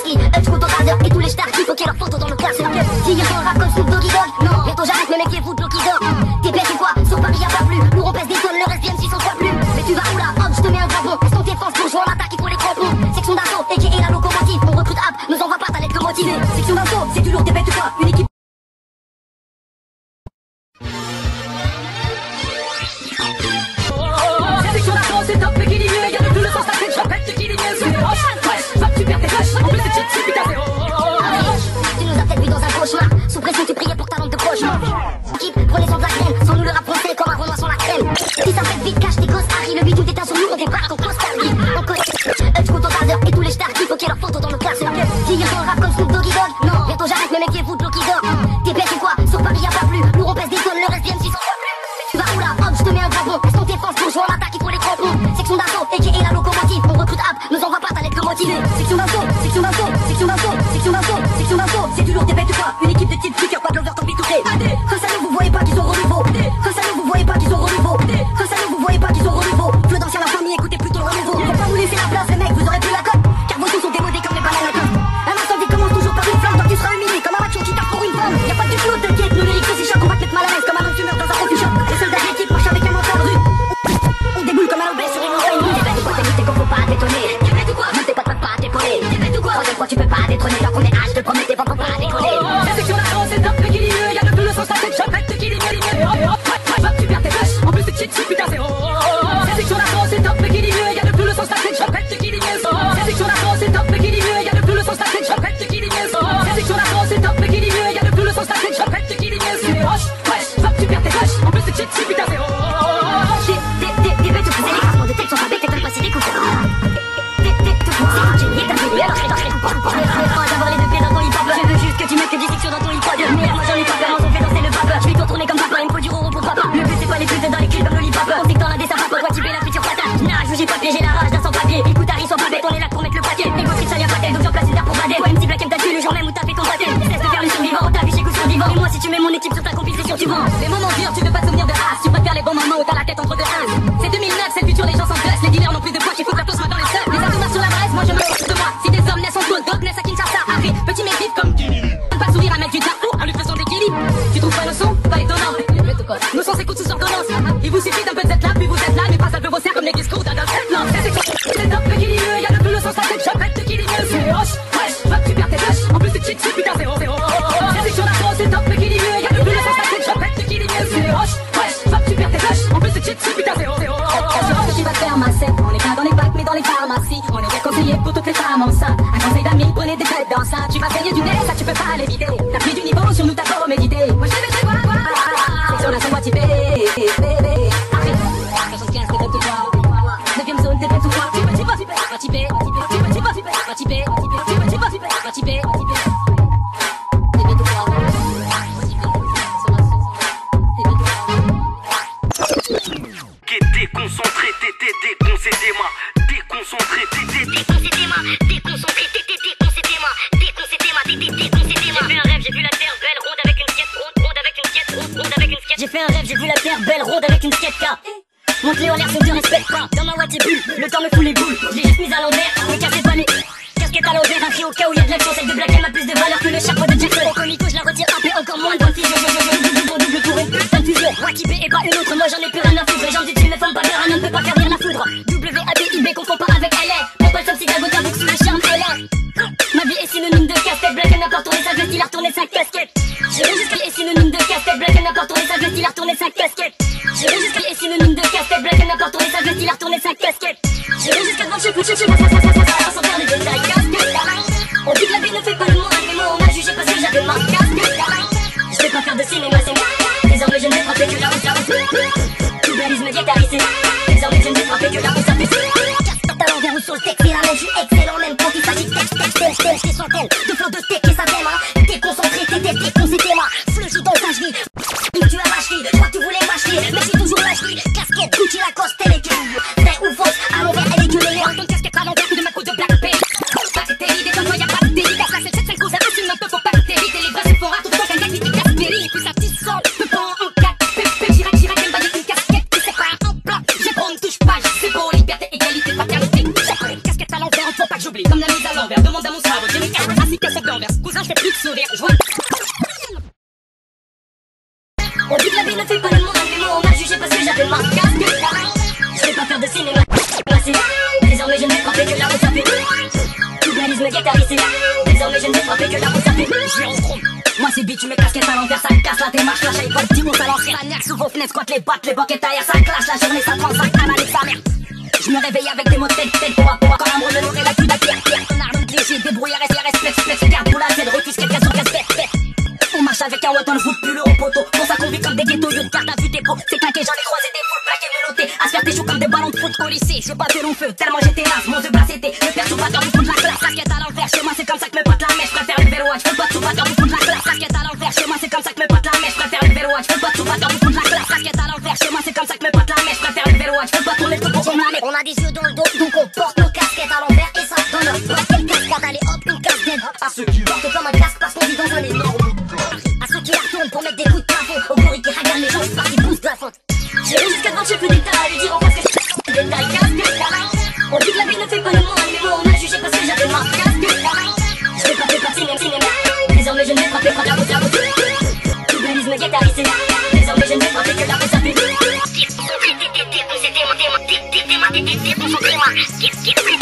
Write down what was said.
party, Hutch, Couteau, Taser et tous les stars qui foquaient leurs photos dans le classeur. Si ils sont rap comme Snoop Doggy Dogg, non, bientôt j'arrête, mes mecs qui foutent l'eau qui dort. T'es bête ou quoi? Sur Paris y'a pas plus, nous on pèse des tonnes, le reste viennent 600 fois plus. Mais tu vas où là? Hop, je te mets un dragon, est-ce qu'on défense pour jouer en attaque, il faut les crampons. Section d'assaut, et la locomotive, on recrute app, nous envoie pas ta lettre motivée. Section d'assaut, c'est du lourd, t'es bête ou quoi? Une équipe. C'est top, mais qui dit mieux, y'a de tout le sens, t'as fait, j'appelle, qui dit mieux, c'est roche, wesh, va que tu perds tes rushs, en plus c'est cheat, c'est putain, c'est tu nous as peut-être vu dans un cauchemar, sous pression tu priais pour ta lampe de cauchemar. Équipe, prenez sans de la graine, sans nous le rap français comme un renoir sans la crème. Si ça fait vite, cache tes gosses, Harry, le but tout est un sur nous, on débarque en costard-lit. On connaît Hutch, Couteau, Taser et tous les stars qui foquaient leurs photos dans le classeur. Si ils sont rap comme Snoop Doggy Dogg, non, bientôt j'arrête, mes mecs qui foutent l'eau qui dort. T'es bête ou quoi? Sur Paris y'a pas plus, nous on pèse des tonnes, le reste viennent 600 fois plus. Tu vas où là? Hop, je te mets un dragon, est-ce qu'on défense pour jouer en attaque, il faut les crampons. Section d'assaut, et la locomotive, on recrute app, nous envoie pas ta lettre motivée. Section d'assaut, section d'assaut, section d'assaut, section d'assaut, section d'assaut, c'est du lourd, t'es bête ou quoi? Une équipe de types qui pas de l'over, tant pis touché. Face à nous, vous voyez pas qu'ils sont renouveau. Face à nous, vous voyez pas qu'ils sont renouveau. Face à nous, vous voyez pas qu'ils sont renouveau. Fleu d'ancien la famille, écoutez plutôt le renouveau. Faut pas vous laisser la place, les mecs, vous aurez plus la cote. Car vos sons sont démodés comme les bananes à cote. Un incendie commence toujours par une flamme, donc tu seras humilié comme un macho qui tape pour une femme. Y'a pas de flot, t'inquiète, nos lyrics aussi choc, on va te mettre mal à l'aise comme un homme fumeur dans un coffee shop. Les soldats de l'équipe marchent avec un mental rue. On déboule comme un obèse sur une montagne. T'es bête ou quoi? T'es lutte, qu'on faut pas t'étonner. T'es bête ou quoi? Monte tes potes, pas t'épauler. T'es bête ou quoi? Troisième fois, tu peux pas détrôner. Tant qu'on est H, te promets tes ventes, pas décoller. La section d'assaut, c'est top, mais qui dit mieux, y'a de tout le sens, t'as fait, j'appelle, qui dit mieux, hop, va que tu perds tes rushs, en plus c'est cheat, c'est putain, c'est la section d'assaut, c'est top, mais qui dit mieux, y'a de tout le sens, t'as fait, j'appelle, qui dit mieux. La section d'assaut, c'est top, mais qui dit mieux, y'a de tout le sens, t'as fait, j'appelle, qui dit mieux. La section d'assaut, c'est top, mais qui dit mieux, y'a de tout le sens, t'as fait, j'appelle, qui dit mieux. C'est roche, wesh, va que tu perds tes rushs, en plus c'est cheat, c'est putain, c'est des bêtes, vous allez grâce de tête, sans savoir, t'es pas si découvert. D'avoir les deux pieds dans ton hip-hop. Je veux juste que tu mettes que des sections dans ton hip-hop. Merde, moi j'en ai pas peur, on fait danser le vapeur. Je vais tourner comme papa, il me faut du roro pour papa. Le but c'est pas les putes dans les clips comme le hip-hop. On sait que dans la dessin papa, toi tu fais la future patate. Nah, je vous j'ai pas piégé la rage d'un sans-papier. Écoute Harry, sois pas bête, on est là pour mettre le paquet. Égo trip, ça y a pas tel, donc j'en place une terre pour bader. Ouais, MC Black M t'a tué le jour même où t'as fait ton baptême. Cesse de faire le survivant, on t'a vu chez coup sur divan. Et moi si tu mets mon équipe sur ta compil, c'est sûr tu vends. Les moments durs, tu veux pas te souvenir de as. Tu préfères les bons moments où t'as la tête entre deux as. C'est 2009, c'est le futur, les gens s'engraissent. Les dealers n'ont plus de poids, qu'il faut gratos dans les seins. Les atouts sur la braise, moi je me de moi. Si des hommes naissent en faute, d'autres naissent à Kinshasa. Harry, petit mais vite comme pas sourire à mec du Darfour en lui faisant des guillis. Tu trouves pas nos sons? Pas étonnant. Nos sons s'écoutent sous ordonnance. Il vous suffit d'un peu d'être là, puis vous êtes là. Mais pas ça peut vos serres comme les discours d'un non, c'est top, mais qui dit mieux, y'a de tout le sens, la tête, j'appelle, qui dit mieux. C'est roche, wesh, va que tu perds tes rushs. En plus c'est cheat, c'est putain, c'est la section d'assaut, c'est top, mais qui dit mieux, y'a de tout le sens, la tête, j'appelle, qui dit mieux. C'est roche, wesh, va que tu perds tes rushs. En plus c'est cheat, c'est putain, c'est que tu vas faire ma scène. On est pas dans les bacs mais dans les pharmacies. On est déconseillé pour toutes les femmes enceintes. Un conseil d'amis, prenez des têtes d'enceinte. Tu vas saigner du nez, ça tu peux pas l'éviter. T'as pris du niveau sur nous, t'as pas médité. Moi je vais te voir. Section d'assaut, moi typé. Bébé. 75, t'es bête ou quoi? 9ème zone, t'es bête ou quoi? Tu peux pas typé. Tu peux pas typé. Déconcentré, t'étais déconcentré, déconcentré, t'étais déconcentré, J'ai fait un rêve, j'ai vu la terre belle, ronde avec une skate, ronde avec une skate, ronde avec une skate. J'ai fait un rêve, j'ai vu la terre belle, ronde avec une skate car monte-les en l'air, c'est te respecte pas. Dans ma Watt bulle, le temps me fout les boules. J'ai juste mis à l'envers, me casser pas les casquette à l'envers, un cri au cas où y'a de l'action. Celle de Black M a plus de valeur que le chapeau de Jackson. Au comico, je la retire un peu encore moins de bonne fusion. Double pour une putain de fusion. Wakibé et pas une autre, moi j'en ai plus rien à foutre. J'en dis tu me formes pas peur, un homme peut pas faire rire la foudre. WABIB confond pas avec LR. Prends pas le si t'as goûté sous le charme LR. Ma vie est synonyme de casse-tête. Black M n'a pas retourné sa veste, il a retourné sa casquette. J'ai vu jusqu'à est synonyme de casse-tête. Black M n'a pas retourné sa veste, il a retourné sa casquette. J'ai vu jusqu'à est synonyme de casse-tête. Black M n'a pas retourné sa veste, il a retourné sa casquette. J'ai vu jusqu'à devant je sans faire les détails casquette. On dit que la vie ne fait pas le monde, mais moi on m'a jugé parce que j'avais ma casquette. Je vais pas faire de cinéma, c'est moi. Désormais je ne vais frapper que la route à route. Tout balisme guétarisé. Désormais je ne vais frapper que la route à route. Casse-tête à l'envers ou sur le texte, c'est la même, je suis excellent même quand il s'agit de texte, des centaines de flots de steak et ça t'aime, hein. Déconcentré, t'étais déconcentré, moi. Fleuji dans ta cheville, tu as lâché, toi tu voulais m'acheter, mais j'ai toujours lâché. Casquette, Gucci, Lacoste, elle est gueule. Vrai ou fausse, à l'envers, elle est gueulée. Ton casquette à l'envers, coup de ma coupe de Black P. Pas de l'idée, comme toi y'a pas de dédicace. La c'est celle cause, assume un peu, faut pas que t'évites. Les vrais c'est fort, tout le temps qu'un gars qui te casse péri. Et puis sa petite sang, peut pas en 4. Pépé, Chirac, elle va dire une casquette qui c'est pas un plat. J'ai pas, on ne touche pas, c'est beau, liberté, égalité, fraternité. J'ai une casquette à l'envers, faut pas que j'oublie. Comme la mise à l'envers, demande à mon cerveau, j'ai mes cartes. fait plus de sourire. Je vois. On dit que la vie ne fait pas le monde, mais moi on m'a jugé parce que j'avais ma casque. Je vais pas faire de cinéma. Désormais je ne vais frapper que la route ça fait. Tout réalise me guette ici. Désormais je ne vais frapper que la route ça fait. Je vais en chrome. Moi c'est bitch, tu mets casquette à l'envers, ça casse la démarche, lâche iPod, dis-moi ça lance, la nerf sous vos fenêtres, squatte les battes, les banquettes ailleurs, ça clash, la journée ça prend, ça analyse sa mère. Je me réveille avec des mots de tête, pour quand l'amour le nourrit la cul de pierre, un arme léger, débrouillard, respect, garde pour la tête, refuse quelqu'un sur respect. On marche avec un watt dans le foot, plus le au poteau, pour ça qu'on vit comme des ghettos, yo de carte à vue des pots, c'est claqué, j'en ai croisé des foules, plaqués, menottés, à se faire des choux comme des ballons de foot au lycée, je battais long feu, tellement j'étais naze, mon yeux blas était, le perturbateur du fond de la classe, casquette à l'envers, chez moi c'est comme ça que me pote la mèche, je préfère le vélo, je peux pas tout battre du fond de la classe, casquette à l'envers, chez moi c'est comme ça que me pote la mèche, je préfère le vélo, je peux pas tout battre du fond de la classe, casquette à l'envers, chez moi c'est comme ça que me pote la mèche, je préfère le vélo, je peux pas tourner le truc pour me la mettre. On a des yeux dans le dos, donc on porte nos casquettes à l'envers et ça dans notre porte. Quelle cascade, allez hop, une casquette. À ceux qui portent comme un casque parce qu'on vit dans un énorme. À ceux qui la retournent pour mettre des coups de plafond. Au gorille qui regarde les gens, je pars, ils poussent de la fonte. J'irai jusqu'à devant le chef d'État à lui dire en face que je détail casque. On dit que la vie ne fait pas le monde, mais moi on m'a jugé parce que j'avais ma casque. Je vais pas faire partie même cinéma. Désormais je ne vais frapper pas la route, la route. Tout réalise me guette ici. Désormais je ne vais frapper que la route, ça fait. Déconcentré, déconcentré,